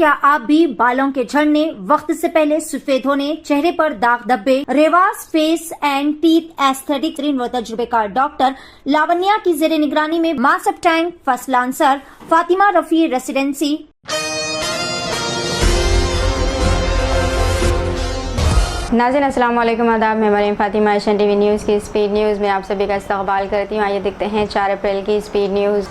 क्या आप भी बालों के झड़ने, वक्त से पहले सफेद होने, चेहरे पर दाग धब्बे, Revas face and teeth aesthetic व तजुर्बेकार डॉक्टर लावण्या की जेर निगरानी में master tank first lancer Fatima Rafi residency नाज़रीन अस्सलाम वालेकुम, आदाब। मैं Maryam Fatima Asian TV news की स्पीड न्यूज़ में आप सभी का इस्तकबाल करती हूँ। आइए देखते हैं 4 अप्रैल की स्पीड न्यूज़।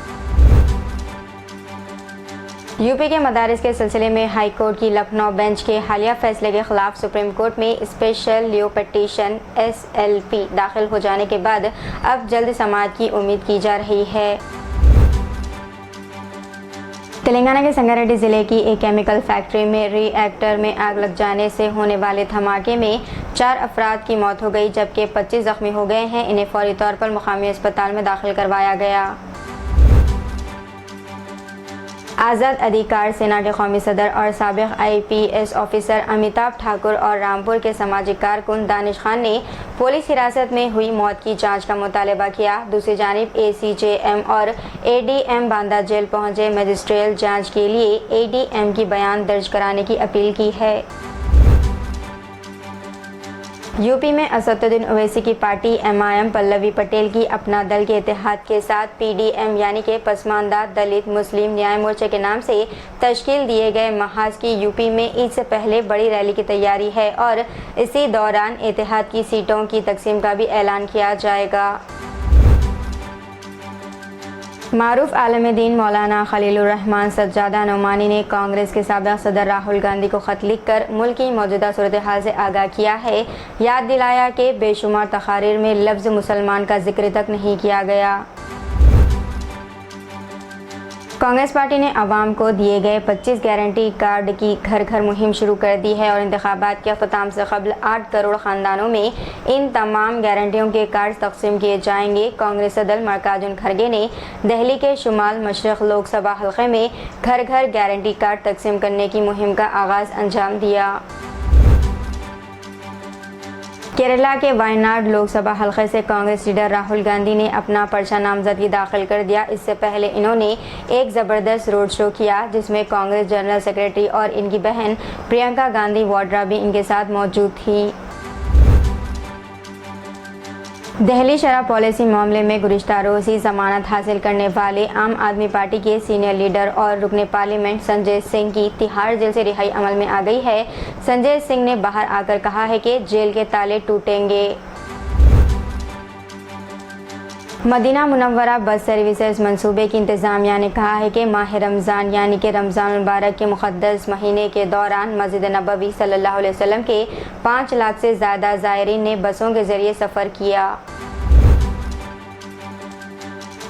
यूपी के मदारिस के सिलसिले में हाई कोर्ट की लखनऊ बेंच के हालिया फैसले के खिलाफ सुप्रीम कोर्ट में स्पेशल लीव पिटीशन SLP दाखिल हो जाने के बाद अब जल्द समाअत की उम्मीद की जा रही है। तेलंगाना के संगारेड्डी जिले की एक केमिकल फैक्ट्री में रिएक्टर में आग लग जाने से होने वाले धमाके में 4 अफराद की मौत हो गई, जबकि 25 जख्मी हो गए हैं। इन्हें फौरी तौर पर मुकामी अस्पताल में दाखिल करवाया गया। आज़ाद अधिकार सेना के कौमी सदर और साबिक IPS ऑफिसर अमिताभ ठाकुर और रामपुर के सामाजिक कारकुन दानिश खान ने पुलिस हिरासत में हुई मौत की जांच का मुतालबा किया। दूसरी जानिब ACJM और ADM बांदा जेल पहुंचे मजिस्ट्रियल जांच के लिए ADM की बयान दर्ज कराने की अपील की है। यूपी में असदुद्दीन ओवैसी की पार्टी MIM पल्लवी पटेल की अपना दल के इत्तेहाद के साथ PDM यानी कि पसमानदा दलित मुस्लिम न्याय मोर्चे के नाम से तश्कील दिए गए महाज की यूपी में ईद से पहले बड़ी रैली की तैयारी है और इसी दौरान इत्तेहाद की सीटों की तकसीम का भी ऐलान किया जाएगा। मारूफ आलम दीन मौलाना खलीलुर रहमान सज्जादा नोमानी ने कांग्रेस के साबिक सदर राहुल गांधी को खत लिखकर मुल्क की मौजूदा सूरत हाल से आगाह किया है। याद दिलाया कि बेशुमार तकारीर में लफ्ज़ मुसलमान का जिक्र तक नहीं किया गया। कांग्रेस पार्टी ने अवाम को दिए गए 25 गारंटी कार्ड की घर घर मुहिम शुरू कर दी है और इंतखाबात के अख्ताम से कबल 8 करोड़ ख़ानदानों में इन तमाम गारंटियों के कार्ड तकसीम किए जाएंगे। कांग्रेस सदर मल्लिकार्जुन खड़गे ने दिल्ली के शुमाल मशरक़ लोकसभा हल्के में घर घर गारंटी कार्ड तकसीम करने की मुहिम का आगाज़ अंजाम दिया। केरला के वायनाड लोकसभा हल्के से कांग्रेस लीडर राहुल गांधी ने अपना पर्चा नामजदगी दाखिल कर दिया। इससे पहले इन्होंने एक ज़बरदस्त रोड शो किया, जिसमें कांग्रेस जनरल सेक्रेटरी और इनकी बहन प्रियंका गांधी वाड्रा भी इनके साथ मौजूद थी। दिल्ली शराब पॉलिसी मामले में गुज़िश्ता रोज़ ही जमानत हासिल करने वाले आम आदमी पार्टी के सीनियर लीडर और रुकने पार्लियामेंट संजय सिंह की तिहाड़ जेल से रिहाई अमल में आ गई है। संजय सिंह ने बाहर आकर कहा है कि जेल के ताले टूटेंगे। मदीना मुनव्वरा बस सर्विसेज मंसूबे की इंतज़ामिया ने कहा है कि माह रमज़ान यानी कि रमज़ान मुबारक के मुक़द्दस महीने के दौरान मस्जिद नबवी सल्लल्लाहु अलैहि वसल्लम के 5 लाख से ज़्यादा ज़ायरीन ने बसों के ज़रिए सफ़र किया।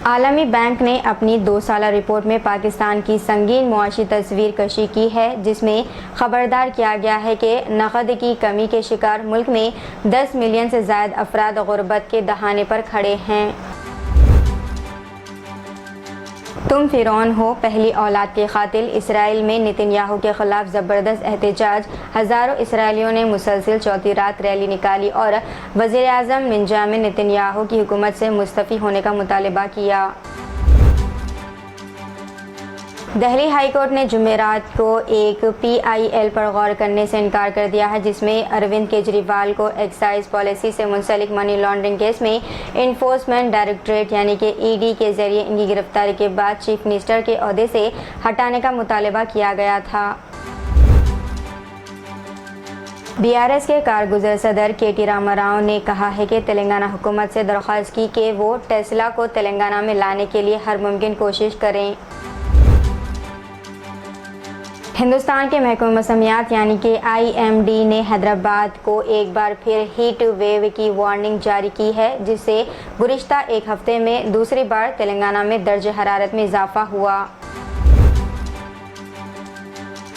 आलमी बैंक ने अपनी 2 साला रिपोर्ट में पाकिस्तान की संगीन मुआशी तस्वीर कशी की है, जिसमें खबरदार किया गया है कि नकद की कमी के शिकार मुल्क में 10 मिलियन से ज़ायद अफराद गुर्बत के दहाने पर खड़े हैं। तुम फिरौन हो, पहली औलाद के कातिल। इसराइल में नेतन्याहू के खिलाफ ज़बरदस्त एहतजाज। हज़ारों इसराइलियों ने मुसलसल चौथी रात रैली निकाली और वज़ीर आज़म बेंजामिन नेतन्याहू की हुकूमत से मुस्तफ़ी होने का मुतालबा किया। दिल्ली हाई कोर्ट ने जुमेरात को एक PIL पर गौर करने से इनकार कर दिया है, जिसमें अरविंद केजरीवाल को एक्साइज पॉलिसी से मुंसलिक मनी लॉन्ड्रिंग केस में इन्फोर्समेंट डायरेक्टरेट यानी कि ED के जरिए इनकी गिरफ्तारी के बाद चीफ मिनिस्टर के ओहदे से हटाने का मुतालबा किया गया था। BRS के कारगुज़र सदर KT रामाराव ने कहा है कि तेलंगाना हुकूमत से दरख्वास्त की कि वो टेस्ला को तेलंगाना में लाने के लिए हर मुमकिन कोशिश करें। हिंदुस्तान के महकमा मौसमियात यानी कि IMD ने हैदराबाद को एक बार फिर हीट वेव की वार्निंग जारी की है, जिससे गुज़िश्ता एक हफ्ते में दूसरी बार तेलंगाना में दर्ज हरारत में इजाफा हुआ।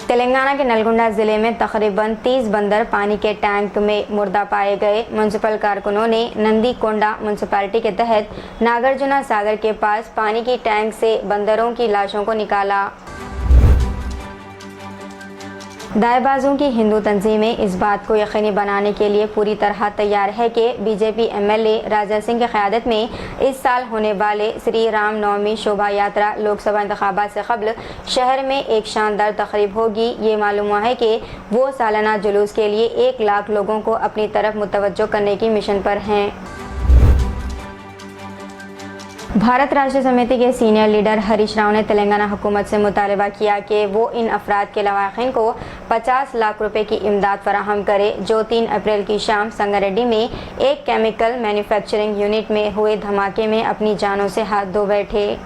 तेलंगाना के नलगोंडा ज़िले में तकरीबन 30 बंदर पानी के टैंक में मुर्दा पाए गए। म्यूनसिपल कारकुनों ने नंदीकोंडा म्यूनसिपैलिटी के तहत नागार्जुना सागर के पास पानी की टैंक से बंदरों की लाशों को निकाला। दाएं बाजू की हिंदू तंजीमें इस बात को यकीनी बनाने के लिए पूरी तरह तैयार है कि बीजेपी एमएलए राजा सिंह की क़यादत में इस साल होने वाले श्री राम नवमी शोभा यात्रा लोकसभा इंतखाबात से कबल शहर में एक शानदार तकरीब होगी। ये मालूम हुआ है कि वो सालाना जुलूस के लिए 1 लाख लोगों को अपनी तरफ मुतवज्जो करने की मिशन पर हैं। भारत राष्ट्र समिति के सीनियर लीडर हरीश राव ने तेलंगाना हुकूमत से मुतालबा किया कि वो इन अफराद के लवाहिकीन को 50 लाख रुपए की इमदाद फराहम करे जो 3 अप्रैल की शाम संगारेड्डी में एक केमिकल मैन्युफैक्चरिंग यूनिट में हुए धमाके में अपनी जानों से हाथ धो बैठे।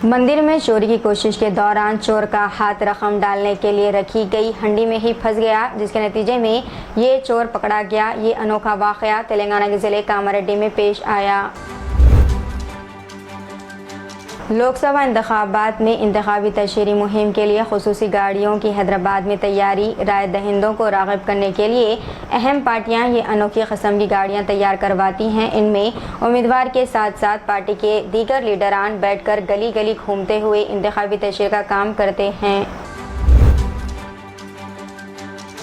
मंदिर में चोरी की कोशिश के दौरान चोर का हाथ रकम डालने के लिए रखी गई हंडी में ही फंस गया, जिसके नतीजे में ये चोर पकड़ा गया। ये अनोखा वाक़या तेलंगाना के ज़िले कामारेड्डी में पेश आया। लोकसभा इंतखाबात में इंतखाबी तशहीरी मुहिम के लिए खुसूसी गाड़ियों की हैदराबाद में तैयारी। राय दहिंदों को राग़िब करने के लिए अहम पार्टियां ये अनोखी किस्म की गाड़ियां तैयार करवाती हैं। इनमें उम्मीदवार के साथ साथ पार्टी के दीगर लीडरान बैठकर गली गली घूमते हुए इंतखाबी तशहीर का काम करते हैं।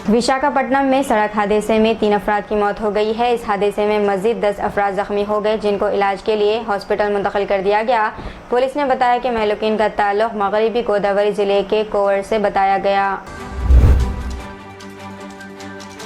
विशाखापट्टनम में सड़क हादसे में 3 अफराद की मौत हो गई है। इस हादसे में मज़ीद 10 अफराद ज़ख्मी हो गए, जिनको इलाज के लिए हॉस्पिटल मुंतकिल कर दिया गया। पुलिस ने बताया कि महलूकीन का ताल्लुक मगरबी गोदावरी ज़िले के कोवर से बताया गया।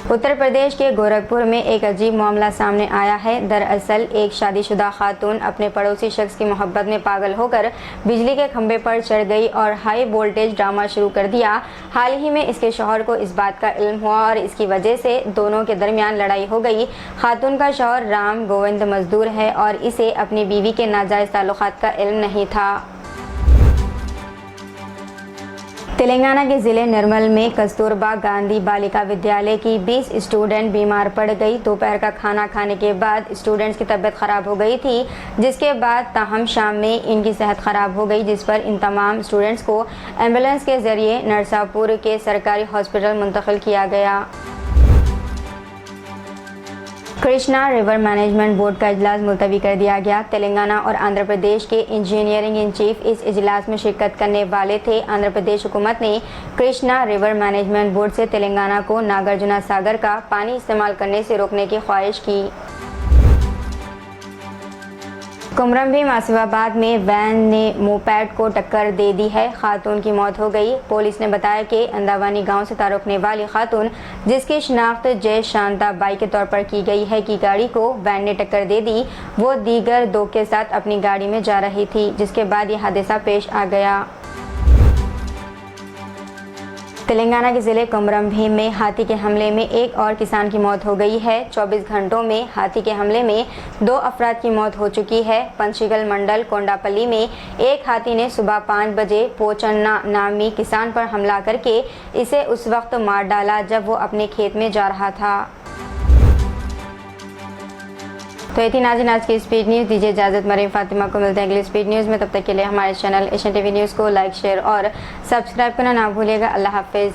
उत्तर प्रदेश के गोरखपुर में एक अजीब मामला सामने आया है। दरअसल एक शादीशुदा खातून अपने पड़ोसी शख्स की मोहब्बत में पागल होकर बिजली के खंभे पर चढ़ गई और हाई वोल्टेज ड्रामा शुरू कर दिया। हाल ही में इसके शौहर को इस बात का इल्म हुआ और इसकी वजह से दोनों के दरमियान लड़ाई हो गई। खातून का शौहर राम गोविंद मजदूर है और इसे अपनी बीवी के नाजायज़ ताल्लुकात का इल्म नहीं था। तेलंगाना के ज़िले निर्मल में कस्तूरबा गांधी बालिका विद्यालय की 20 स्टूडेंट बीमार पड़ गई। दोपहर का खाना खाने के बाद स्टूडेंट्स की तबीयत ख़राब हो गई थी, जिसके बाद ताहम शाम में इनकी सेहत ख़राब हो गई, जिस पर इन तमाम स्टूडेंट्स को एम्बुलेंस के ज़रिए नरसापुर के सरकारी हॉस्पिटल मुंतकिल किया गया। कृष्णा रिवर मैनेजमेंट बोर्ड का इजलास मुलतवी कर दिया गया। तेलंगाना और आंध्र प्रदेश के इंजीनियरिंग इन चीफ इस इजलास में शिरकत करने वाले थे। आंध्र प्रदेश हुकूमत ने कृष्णा रिवर मैनेजमेंट बोर्ड से तेलंगाना को नागार्जुना सागर का पानी इस्तेमाल करने से रोकने की ख्वाहिश की। कुमरमभीम आसिफाबाद में वैन ने मोपैड को टक्कर दे दी है। खातून की मौत हो गई। पुलिस ने बताया कि अंदावानी गांव से तारुकने वाली खातून, जिसकी शिनाख्त जय शांता बाई के तौर पर की गई है, की गाड़ी को वैन ने टक्कर दे दी। वो दीगर 2 के साथ अपनी गाड़ी में जा रही थी, जिसके बाद यह हादसा पेश आ गया। तेलंगाना के ज़िले कुमरमभीम में हाथी के हमले में एक और किसान की मौत हो गई है। 24 घंटों में हाथी के हमले में 2 अफराद की मौत हो चुकी है। पंचशील मंडल कोंडापल्ली में एक हाथी ने सुबह 5 बजे पोचन्ना नामी किसान पर हमला करके इसे उस वक्त मार डाला जब वो अपने खेत में जा रहा था। तो ये थी नाज़रीन आज की स्पीड न्यूज़। दीजिए इजाज़त, मरीम फातिमा को मिलते हैं अगली स्पीड न्यूज़ में। तब तक के लिए हमारे चैनल एशियन टीवी न्यूज़ को लाइक, शेयर और सब्सक्राइब करना ना भूलिएगा। अल्लाह हाफिज़।